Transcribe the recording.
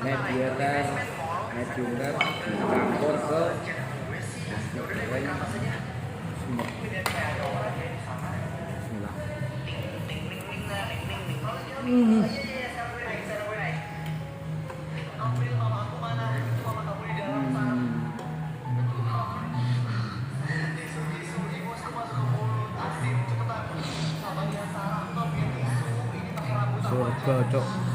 mediator mediumter dicampur ke nasi goreng semua. Bismillah. Surga cok.